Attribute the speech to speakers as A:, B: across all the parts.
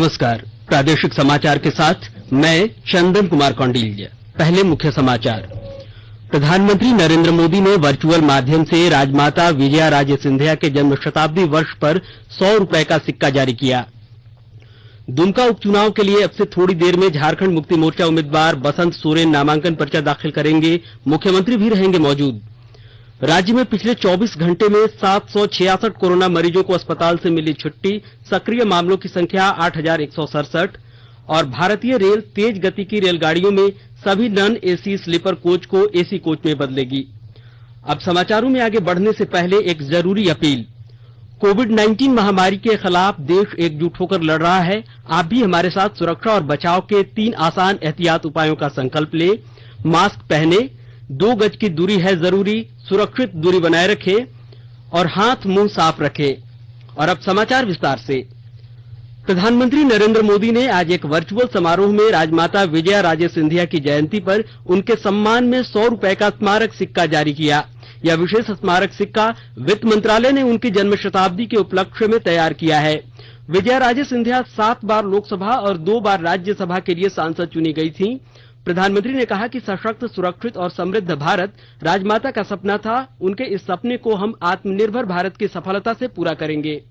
A: नमस्कार। प्रादेशिक समाचार के साथ मैं चंदन कुमार कौंडिल्य। पहले मुख्य समाचार। प्रधानमंत्री नरेंद्र मोदी ने वर्चुअल माध्यम से राजमाता विजया राजे सिंधिया के जन्म शताब्दी वर्ष पर 100 रुपए का सिक्का जारी किया। दुमका उपचुनाव के लिए अब से थोड़ी देर में झारखंड मुक्ति मोर्चा उम्मीदवार बसंत सोरेन नामांकन पर्चा दाखिल करेंगे। मुख्यमंत्री भी रहेंगे मौजूद। राज्य में पिछले 24 घंटे में 766 कोरोना मरीजों को अस्पताल से मिली छुट्टी। सक्रिय मामलों की संख्या 8167 और भारतीय रेल तेज गति की रेलगाड़ियों में सभी नॉन एसी स्लीपर कोच को एसी कोच में बदलेगी। अब समाचारों में आगे बढ़ने से पहले एक जरूरी अपील। कोविड-19 महामारी के खिलाफ देश एकजुट होकर लड़ रहा है। आप भी हमारे साथ सुरक्षा और बचाव के 3 आसान एहतियात उपायों का संकल्प ले। मास्क पहने, 2 गज की दूरी है जरूरी, सुरक्षित दूरी बनाए रखें और हाथ मुंह साफ रखें। और अब समाचार विस्तार से। प्रधानमंत्री नरेंद्र मोदी ने आज एक वर्चुअल समारोह में राजमाता विजया राजे सिंधिया की जयंती पर उनके सम्मान में 100 रुपए का स्मारक सिक्का जारी किया। यह विशेष स्मारक सिक्का वित्त मंत्रालय ने उनकी जन्म शताब्दी के उपलक्ष्य में तैयार किया है। विजया राजे सिंधिया 7 बार लोकसभा और 2 बार राज्यसभा के लिए सांसद चुनी गई थी। प्रधानमंत्री ने कहा कि सशक्त, सुरक्षित और समृद्ध भारत राजमाता का सपना था। उनके इस सपने को हम आत्मनिर्भर भारत की सफलता से पूरा करेंगे।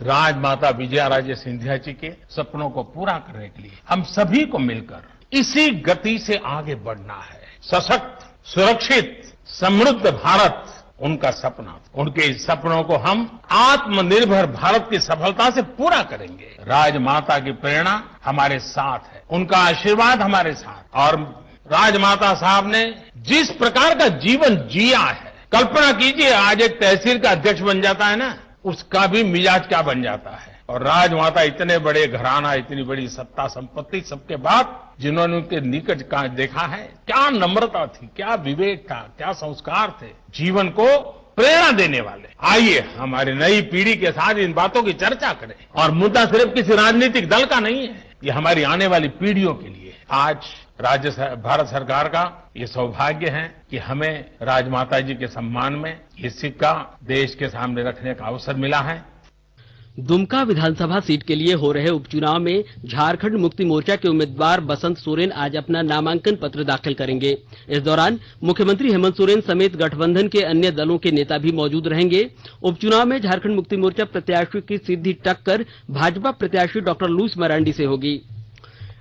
B: राजमाता विजया राजे सिंधिया जी के सपनों को पूरा करने के लिए हम सभी को मिलकर इसी गति से आगे बढ़ना है। सशक्त, सुरक्षित, समृद्ध भारत उनका सपना था। उनके इस सपनों को हम आत्मनिर्भर भारत की सफलता से पूरा करेंगे। राजमाता की प्रेरणा हमारे साथ है, उनका आशीर्वाद हमारे साथ। और राजमाता साहब ने जिस प्रकार का जीवन जिया है, कल्पना कीजिए आज एक तहसील का अध्यक्ष बन जाता है ना, उसका भी मिजाज क्या बन जाता है। और राजमाता इतने बड़े घराना, इतनी बड़ी सत्ता संपत्ति सबके बाद जिन्होंने उनके निकट का देखा है, क्या नम्रता थी, क्या विवेक था, क्या संस्कार थे, जीवन को प्रेरणा देने वाले। आइए हमारी नई पीढ़ी के साथ इन बातों की चर्चा करें। और मुद्दा सिर्फ किसी राजनीतिक दल का नहीं है, ये हमारी आने वाली पीढ़ियों के लिए। आज भारत सरकार का ये सौभाग्य है कि हमें राजमाता जी के सम्मान में ये सिक्का देश के सामने रखने का अवसर मिला है।
A: दुमका विधानसभा सीट के लिए हो रहे उपचुनाव में झारखंड मुक्ति मोर्चा के उम्मीदवार बसंत सोरेन आज अपना नामांकन पत्र दाखिल करेंगे। इस दौरान मुख्यमंत्री हेमंत सोरेन समेत गठबंधन के अन्य दलों के नेता भी मौजूद रहेंगे। उपचुनाव में झारखंड मुक्ति मोर्चा प्रत्याशी की सीधी टक्कर भाजपा प्रत्याशी डॉक्टर लुईस मरांडी से होगी।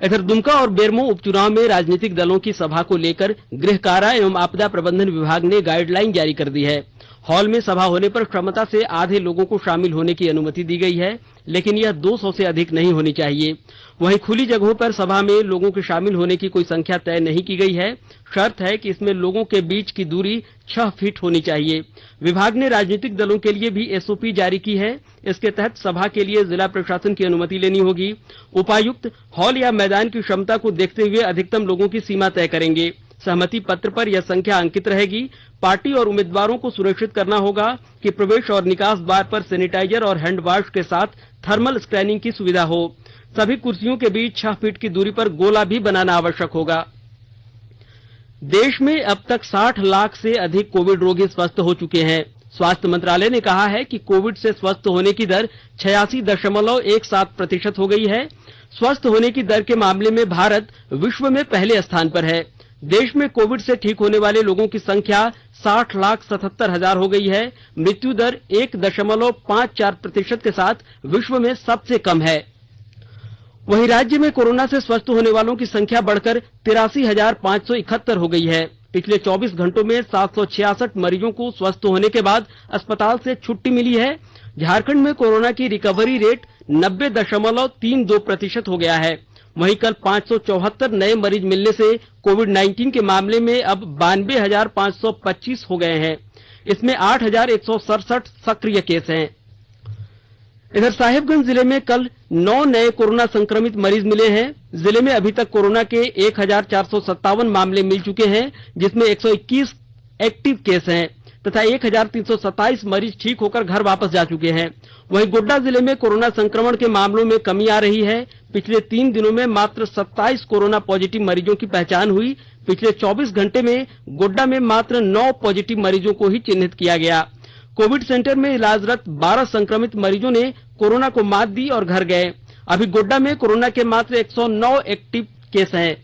A: इधर दुमका और बेरमो उपचुनाव में राजनीतिक दलों की सभा को लेकर गृह कारा एवं आपदा प्रबंधन विभाग ने गाइडलाइन जारी कर दी है। हॉल में सभा होने पर क्षमता से आधे लोगों को शामिल होने की अनुमति दी गई है, लेकिन यह 200 से अधिक नहीं होनी चाहिए। वहीं खुली जगहों पर सभा में लोगों के शामिल होने की कोई संख्या तय नहीं की गई है। शर्त है कि इसमें लोगों के बीच की दूरी 6 फीट होनी चाहिए। विभाग ने राजनीतिक दलों के लिए भी एसओपी जारी की है। इसके तहत सभा के लिए जिला प्रशासन की अनुमति लेनी होगी। उपायुक्त हॉल या मैदान की क्षमता को देखते हुए अधिकतम लोगों की सीमा तय करेंगे। सहमति पत्र पर यह संख्या अंकित रहेगी। पार्टी और उम्मीदवारों को सुनिश्चित करना होगा कि प्रवेश और निकास द्वार पर सैनिटाइजर और हैंड वॉश के साथ थर्मल स्कैनिंग की सुविधा हो। सभी कुर्सियों के बीच 6 फीट की दूरी पर गोला भी बनाना आवश्यक होगा। देश में अब तक 60 लाख से अधिक कोविड रोगी स्वस्थ हो चुके हैं। स्वास्थ्य मंत्रालय ने कहा है कि कोविड से स्वस्थ होने की दर 86.17% हो गई है। स्वस्थ होने की दर के मामले में भारत विश्व में पहले स्थान पर है। देश में कोविड से ठीक होने वाले लोगों की संख्या 60,77,000 हो गई है। मृत्यु दर 1.54% के साथ विश्व में सबसे कम है। वहीं राज्य में कोरोना से स्वस्थ होने वालों की संख्या बढ़कर 83,571 हो गई है। पिछले 24 घंटों में 766 मरीजों को स्वस्थ होने के बाद अस्पताल से छुट्टी मिली है। झारखंड में कोरोना की रिकवरी रेट 90.32% हो गया है। वहीं कल 574 नए मरीज मिलने से कोविड-19 के मामले में अब 92,525 हो गए हैं। इसमें 8,167 सक्रिय केस हैं। इधर साहिबगंज जिले में कल 9 नए कोरोना संक्रमित मरीज मिले हैं। जिले में अभी तक कोरोना के 1,457 मामले मिल चुके हैं, जिसमें 121 एक्टिव केस हैं तथा 1,327 मरीज ठीक होकर घर वापस जा चुके हैं। वहीं गोड्डा जिले में कोरोना संक्रमण के मामलों में कमी आ रही है। पिछले 3 दिनों में मात्र 27 कोरोना पॉजिटिव मरीजों की पहचान हुई। पिछले 24 घंटे में गोड्डा में मात्र 9 पॉजिटिव मरीजों को ही चिन्हित किया गया। कोविड सेंटर में इलाजरत 12 संक्रमित मरीजों ने कोरोना को मात दी और घर गए। अभी गोड्डा में कोरोना के मात्र 109 एक्टिव केस हैं।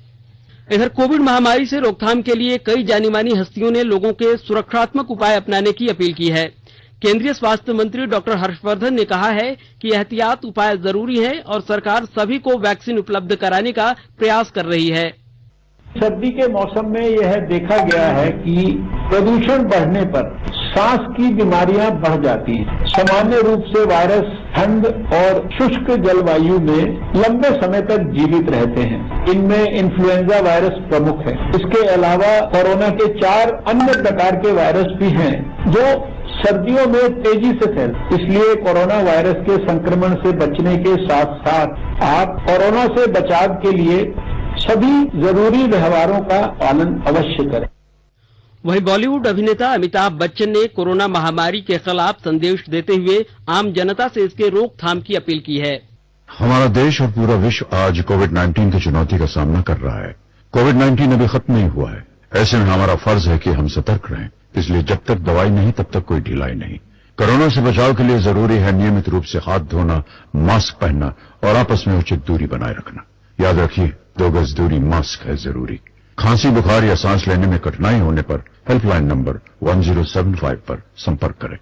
A: इधर कोविड महामारी से रोकथाम के लिए कई जानी मानी हस्तियों ने लोगों के सुरक्षात्मक उपाय अपनाने की अपील की है। केंद्रीय स्वास्थ्य मंत्री डॉक्टर हर्षवर्धन ने कहा है कि एहतियात उपाय जरूरी है और सरकार सभी को वैक्सीन उपलब्ध कराने का प्रयास कर रही है।
C: सर्दी के मौसम में यह देखा गया है कि प्रदूषण बढ़ने पर सांस की बीमारियां बढ़ जाती हैं। सामान्य रूप से वायरस ठंड और शुष्क जलवायु में लंबे समय तक जीवित रहते हैं। इनमें इन्फ्लुएंजा वायरस प्रमुख है। इसके अलावा कोरोना के 4 अन्य प्रकार के वायरस भी हैं जो सर्दियों में तेजी से फैलते। इसलिए कोरोना वायरस के संक्रमण से बचने के साथ साथ आप कोरोना से बचाव के लिए सभी जरूरी व्यवहारों का पालन अवश्य करें।
A: वहीं बॉलीवुड अभिनेता अमिताभ बच्चन ने कोरोना महामारी के खिलाफ संदेश देते हुए आम जनता से इसके रोकथाम की अपील की है।
D: हमारा देश और पूरा विश्व आज कोविड-19 की चुनौती का सामना कर रहा है। कोविड-19 अभी खत्म नहीं हुआ है। ऐसे में हमारा फर्ज है कि हम सतर्क रहें। इसलिए जब तक दवाई नहीं तब तक कोई ढिलाई नहीं। कोरोना से बचाव के लिए जरूरी है नियमित रूप से हाथ धोना, मास्क पहनना और आपस में उचित दूरी बनाए रखना। याद रखिए 2 गज दूरी, मास्क है जरूरी। खांसी, बुखार या सांस लेने में कठिनाई होने पर हेल्पलाइन नंबर 1075 पर संपर्क करें।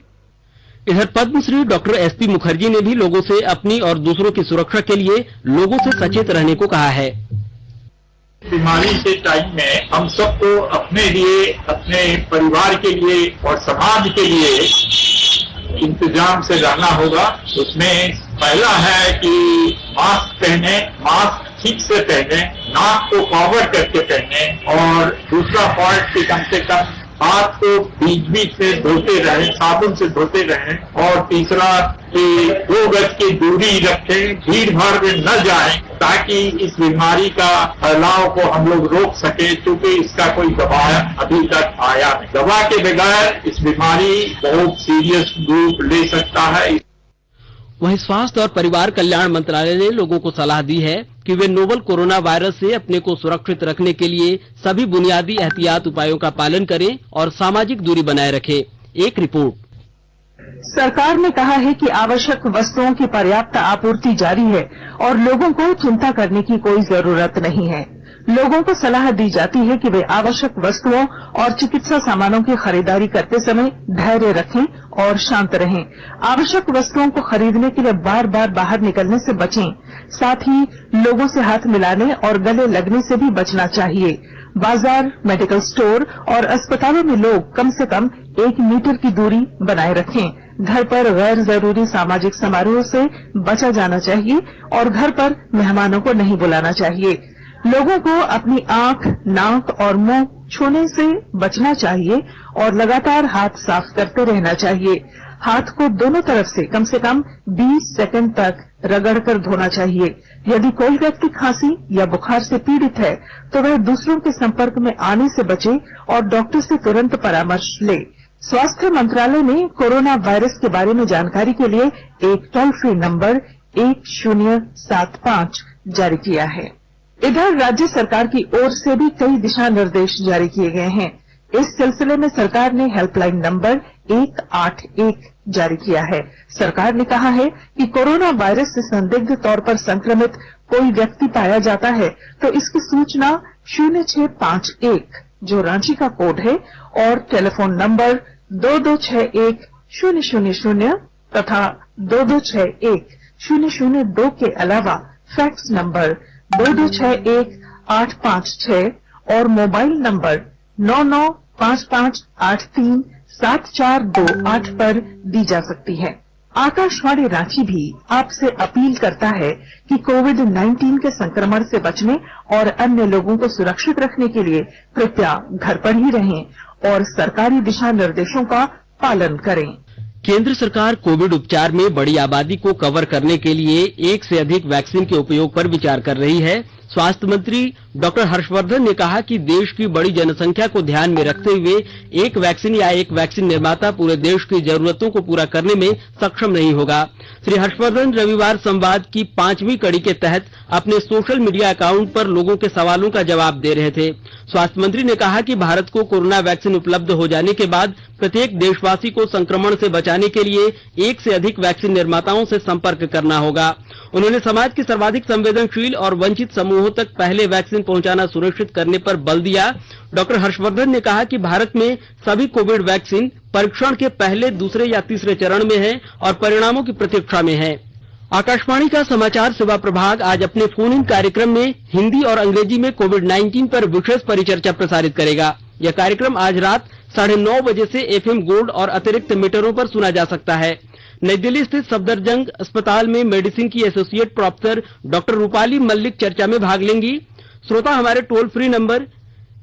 A: इधर पद्मश्री डॉक्टर एसपी मुखर्जी ने भी लोगों से अपनी और दूसरों की सुरक्षा के लिए लोगों से सचेत रहने को कहा है।
E: बीमारी के टाइम में हम सबको अपने लिए, अपने परिवार के लिए और समाज के लिए इंतजाम से रहना होगा। उसमें पहला है कि मास्क पहने, मास्क ठीक से पहने, नाक को कवर करके पहने और दूसरा पॉइंट कि कम से कम हाथ को बीच बीच से धोते रहें, साबुन से धोते रहें और तीसरा कि 2 गज की दूरी रखें, भीड़ भाड़ में न जाएं ताकि इस बीमारी का फैलाव को हम लोग रोक सके, क्योंकि इसका कोई दवा अभी तक आया नहीं। दवा के बगैर इस बीमारी बहुत सीरियस रूप ले सकता है।
A: वहीं स्वास्थ्य और परिवार कल्याण मंत्रालय ने लोगों को सलाह दी है कि वे नोवल कोरोना वायरस से अपने को सुरक्षित रखने के लिए सभी बुनियादी एहतियात उपायों का पालन करें और सामाजिक दूरी बनाए रखें। एक रिपोर्ट।
F: सरकार ने कहा है कि आवश्यक वस्तुओं की पर्याप्त आपूर्ति जारी है और लोगों को चिंता करने की कोई जरूरत नहीं है। लोगों को सलाह दी जाती है कि वे आवश्यक वस्तुओं और चिकित्सा सामानों की खरीदारी करते समय धैर्य रखें और शांत रहें। आवश्यक वस्तुओं को खरीदने के लिए बार बार बाहर निकलने से बचें। साथ ही लोगों से हाथ मिलाने और गले लगने से भी बचना चाहिए। बाजार, मेडिकल स्टोर और अस्पतालों में लोग कम से कम 1 मीटर की दूरी बनाए रखें। घर पर गैर जरूरी सामाजिक समारोह से बचा जाना चाहिए और घर पर मेहमानों को नहीं बुलाना चाहिए। लोगों को अपनी आंख, नाक और मुंह छूने से बचना चाहिए और लगातार हाथ साफ करते रहना चाहिए। हाथ को दोनों तरफ से कम 20 सेकंड तक रगड़कर धोना चाहिए। यदि कोई व्यक्ति खांसी या बुखार से पीड़ित है तो वह दूसरों के संपर्क में आने से बचे और डॉक्टर से तुरंत परामर्श ले। स्वास्थ्य मंत्रालय ने कोरोना वायरस के बारे में जानकारी के लिए एक टोल फ्री नंबर 1075 जारी किया है। इधर राज्य सरकार की ओर से भी कई दिशा निर्देश जारी किए गए हैं। इस सिलसिले में सरकार ने हेल्पलाइन नंबर 181 जारी किया है। सरकार ने कहा है कि कोरोना वायरस से संदिग्ध तौर पर संक्रमित कोई व्यक्ति पाया जाता है तो इसकी सूचना 0651 जो रांची का कोड है और टेलीफोन नंबर 2261-000 तथा 2261-002 के अलावा फैक्स नंबर 2261-856 और मोबाइल नंबर 9955837428 पर दी जा सकती है। आकाशवाणी रांची भी आपसे अपील करता है कि कोविड-19 के संक्रमण से बचने और अन्य लोगों को सुरक्षित रखने के लिए कृपया घर पर ही रहें और सरकारी दिशा निर्देशों का पालन करें।
A: केंद्र सरकार कोविड उपचार में बड़ी आबादी को कवर करने के लिए 1 से अधिक वैक्सीन के उपयोग पर विचार कर रही है। स्वास्थ्य मंत्री डॉक्टर हर्षवर्धन ने कहा कि देश की बड़ी जनसंख्या को ध्यान में रखते हुए एक वैक्सीन या एक वैक्सीन निर्माता पूरे देश की जरूरतों को पूरा करने में सक्षम नहीं होगा। श्री हर्षवर्धन रविवार संवाद की 5वीं कड़ी के तहत अपने सोशल मीडिया अकाउंट पर लोगों के सवालों का जवाब दे रहे थे। स्वास्थ्य मंत्री ने कहा कि भारत को कोरोना वैक्सीन उपलब्ध हो जाने के बाद प्रत्येक देशवासी को संक्रमण से बचाने के लिए 1 से अधिक वैक्सीन निर्माताओं से संपर्क करना होगा। उन्होंने समाज के सर्वाधिक संवेदनशील और वंचित समूहों तक पहले वैक्सीन पहुंचाना सुनिश्चित करने पर बल दिया। डॉक्टर हर्षवर्धन ने कहा कि भारत में सभी कोविड वैक्सीन परीक्षण के पहले, दूसरे या तीसरे चरण में है और परिणामों की प्रतीक्षा में है। आकाशवाणी का समाचार सेवा प्रभाग आज अपने फोन इन कार्यक्रम में हिंदी और अंग्रेजी में कोविड-19 पर विशेष परिचर्चा प्रसारित करेगा। यह कार्यक्रम आज रात 9:30 बजे से FM गोल्ड और अतिरिक्त मीटरों पर सुना जा सकता है। नई दिल्ली स्थित सफदरजंग अस्पताल में मेडिसिन की associate professor doctor Rupali Mallick चर्चा में भाग लेंगी। श्रोता हमारे टोल फ्री नंबर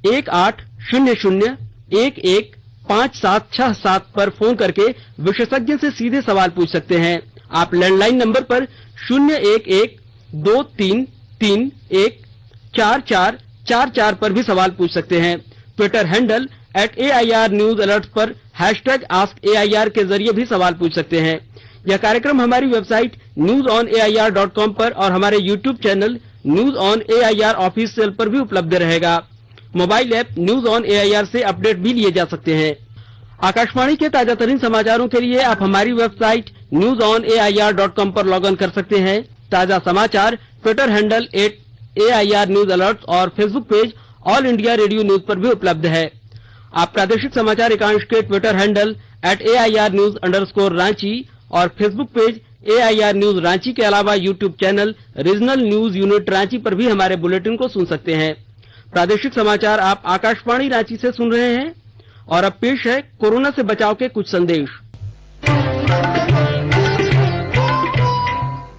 A: 1800-115767 पर फोन करके विशेषज्ञ से सीधे सवाल पूछ सकते हैं। आप लैंडलाइन नंबर पर 011-2331-4444 पर भी सवाल पूछ सकते हैं। Twitter handle @AIR news alert पर #AskAIR के जरिए भी सवाल पूछ सकते हैं। यह कार्यक्रम हमारी वेबसाइट newsonair.com पर और हमारे YouTube channel news on AIR official पर भी उपलब्ध रहेगा। Mobile app news on AIR से अपडेट भी लिए जा सकते हैं। आकाशवाणी के ताजा तरीन समाचारों के लिए आप हमारी वेबसाइट newsonair.com पर लॉग इन कर सकते हैं। ताजा समाचार Twitter handle @AIR news alert और Facebook page All India Radio news पर भी उपलब्ध है। आप प्रादेशिक समाचार एकांश के ट्विटर हैंडल @AIR न्यूज_रांची और Facebook page AIR news Ranchi के अलावा YouTube channel regional news unit Ranchi पर भी हमारे बुलेटिन को सुन सकते हैं। प्रादेशिक समाचार आप आकाशवाणी रांची से सुन रहे हैं और अब पेश है कोरोना से बचाव के कुछ संदेश।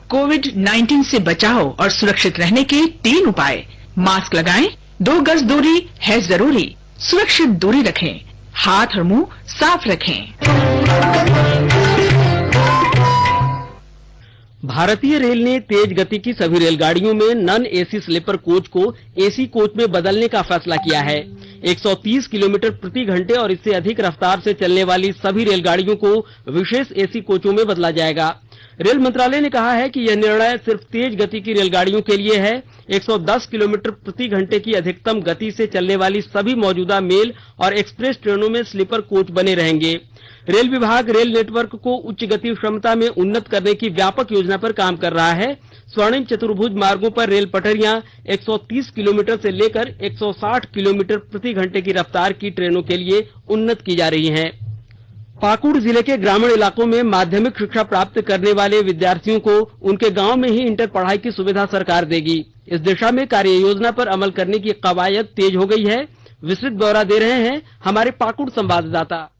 F: कोविड-19 से बचाव और सुरक्षित रहने के 3 उपाय। मास्क लगाएं, 2 गज दूरी है जरूरी, सुरक्षित दूरी रखें, हाथ और मुंह साफ रखें।
A: भारतीय रेल ने तेज गति की सभी रेलगाड़ियों में नॉन एसी स्लीपर कोच को एसी कोच में बदलने का फैसला किया है। 130 किलोमीटर प्रति घंटे और इससे अधिक रफ्तार से चलने वाली सभी रेलगाड़ियों को विशेष एसी कोचों में बदला जाएगा। रेल मंत्रालय ने कहा है कि यह निर्णय सिर्फ तेज गति की रेलगाड़ियों के लिए है। 110 किलोमीटर प्रति घंटे की अधिकतम गति से चलने वाली सभी मौजूदा मेल और एक्सप्रेस ट्रेनों में स्लीपर कोच बने रहेंगे। रेल विभाग रेल नेटवर्क को उच्च गति क्षमता में उन्नत करने की व्यापक योजना पर काम कर रहा है। स्वर्णिम चतुर्भुज मार्गों पर रेल पटरियां 130 किलोमीटर से लेकर 160 किलोमीटर प्रति घंटे की रफ्तार की ट्रेनों के लिए उन्नत की जा रही हैं। पाकुड़ जिले के ग्रामीण इलाकों में माध्यमिक शिक्षा प्राप्त करने वाले विद्यार्थियों को उनके गांव में ही इंटर पढ़ाई की सुविधा सरकार देगी। इस दिशा में कार्य योजना पर अमल करने की कवायद तेज हो गई है। विस्तृत ब्यौरा दे रहे हैं हमारे पाकुड़ संवाददाता।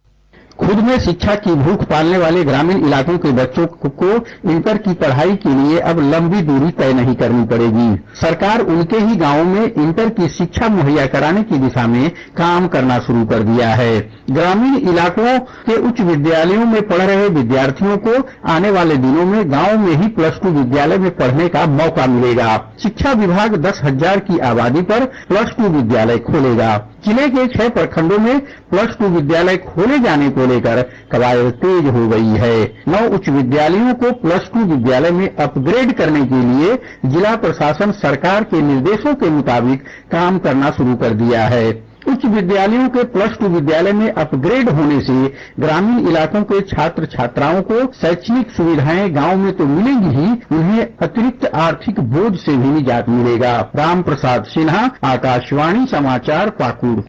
G: खुद में शिक्षा की भूख पालने वाले ग्रामीण इलाकों के बच्चों को इंटर की पढ़ाई के लिए अब लंबी दूरी तय नहीं करनी पड़ेगी। सरकार उनके ही गांवों में इंटर की शिक्षा मुहैया कराने की दिशा में काम करना शुरू कर दिया है। ग्रामीण इलाकों के उच्च विद्यालयों में पढ़ रहे विद्यार्थियों को आने वाले दिनों में गांव में ही +2 विद्यालय में पढ़ने का मौका मिलेगा। शिक्षा विभाग 10,000 की आबादी पर +2 विद्यालय खोलेगा। जिले के 6 प्रखंडों में +2 विद्यालय खोले जाने को लेकर कवायद तेज हो गई है। 9 उच्च विद्यालयों को +2 विद्यालय में अपग्रेड करने के लिए जिला प्रशासन सरकार के निर्देशों के मुताबिक काम करना शुरू कर दिया है। उच्च विद्यालयों के +2 विद्यालय में अपग्रेड होने से ग्रामीण इलाकों के छात्र छात्राओं को शैक्षणिक सुविधाएं गांव में तो मिलेंगी ही, उन्हें अतिरिक्त आर्थिक बोझ से भी निजात मिलेगा। राम प्रसाद सिन्हा, आकाशवाणी समाचार, पाकुड़।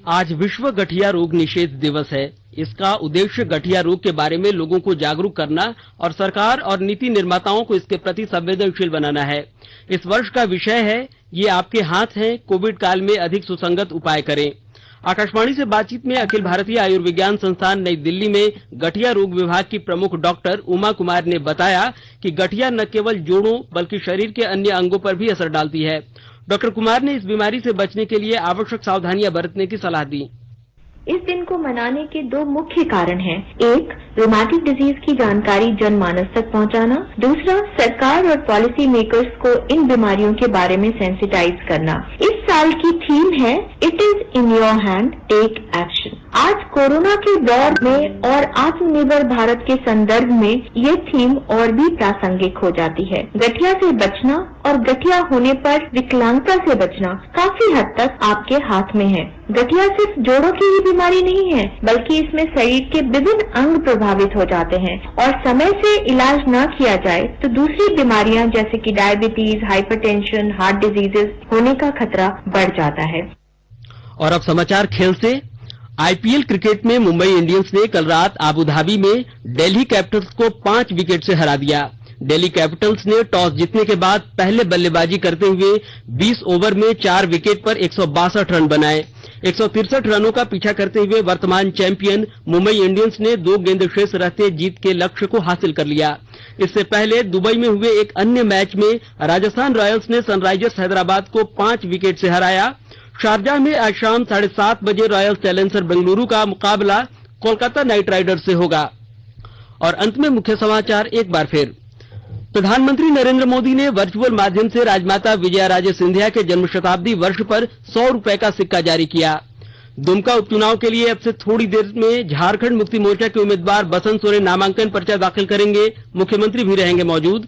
A: आज विश्व गठिया रोग निषेध दिवस है। इसका उद्देश्य गठिया रोग के बारे में लोगों को जागरूक करना और सरकार और नीति निर्माताओं को इसके प्रति संवेदनशील बनाना है। इस वर्ष का विषय है ये आपके हाथ हैं, कोविड काल में अधिक सुसंगत उपाय करें। आकाशवाणी से बातचीत में अखिल भारतीय आयुर्विज्ञान संस्थान नई दिल्ली में गठिया रोग विभाग की प्रमुख डॉक्टर उमा कुमार ने बताया कि गठिया न केवल जोड़ों बल्कि शरीर के अन्य अंगों पर भी असर डालती है। डॉक्टर कुमार ने इस बीमारी से बचने के लिए आवश्यक सावधानियां बरतने की सलाह दी।
H: इस दिन को मनाने के 2 मुख्य कारण हैं। एक, रोमैटिक डिजीज की जानकारी जनमानस तक पहुंचाना। दूसरा, सरकार और पॉलिसी मेकर्स को इन बीमारियों के बारे में सेंसिटाइज करना। इस साल की थीम है it is in your hand, take action. आज कोरोना के दौर में और आत्मनिर्भर भारत के संदर्भ में ये थीम और भी प्रासंगिक हो जाती है। गठिया से बचना और गठिया होने पर विकलांगता से बचना काफी हद तक आपके हाथ में है। गठिया सिर्फ जोड़ों की ही बीमारी नहीं है, बल्कि इसमें शरीर के विभिन्न अंग प्रभावित हो जाते हैं और समय से इलाज न किया जाए तो दूसरी बीमारियां जैसे कि डायबिटीज, हाइपरटेंशन, हार्ट डिजीजेस होने का खतरा बढ़ जाता है।
A: और अब समाचार खेल से। आईपीएल क्रिकेट में मुंबई इंडियंस ने कल रात आबू धाबी में दिल्ली कैपिटल्स को 5 विकेट से हरा दिया। दिल्ली कैपिटल्स ने टॉस जीतने के बाद पहले बल्लेबाजी करते हुए 20 ओवर में 4 विकेट पर 162 रन बनाए। 163 रनों का पीछा करते हुए वर्तमान चैंपियन मुंबई इंडियंस ने 2 गेंद शेष रहते जीत के लक्ष्य को हासिल कर लिया। इससे पहले दुबई में हुए एक अन्य मैच में राजस्थान रॉयल्स ने सनराइजर्स हैदराबाद को 5 विकेट से हराया। शारजाह में आज शाम 7:30 बजे रॉयल चैलेंजर बेंगलुरु का मुकाबला कोलकाता नाइट राइडर्स से होगा। और अंत में मुख्य समाचार एक बार फिर। प्रधानमंत्री नरेंद्र मोदी ने वर्चुअल माध्यम से राजमाता विजयाराजे सिंधिया के जन्म शताब्दी वर्ष पर 100 रुपए का सिक्का जारी किया। दुमका उपचुनाव के लिए अब से थोड़ी देर में झारखंड मुक्ति मोर्चा के उम्मीदवार बसंत सोरेन नामांकन पर्चा दाखिल करेंगे। मुख्यमंत्री भी रहेंगे मौजूद।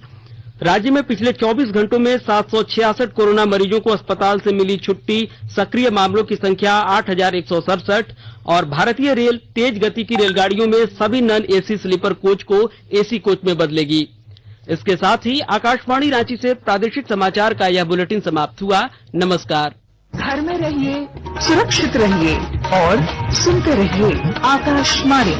A: राज्य में पिछले 24 घंटों में 766 कोरोना मरीजों को अस्पताल से मिली छुट्टी। सक्रिय मामलों की संख्या 8167। और भारतीय रेल तेज गति की रेलगाड़ियों में सभी नॉन एसी स्लीपर कोच को एसी कोच में बदलेगी। इसके साथ ही आकाशवाणी रांची से प्रादेशिक समाचार का यह बुलेटिन समाप्त हुआ। नमस्कार।
F: घर में रहिए, सुरक्षित रहिए और सुनते रहिए आकाशवाणी।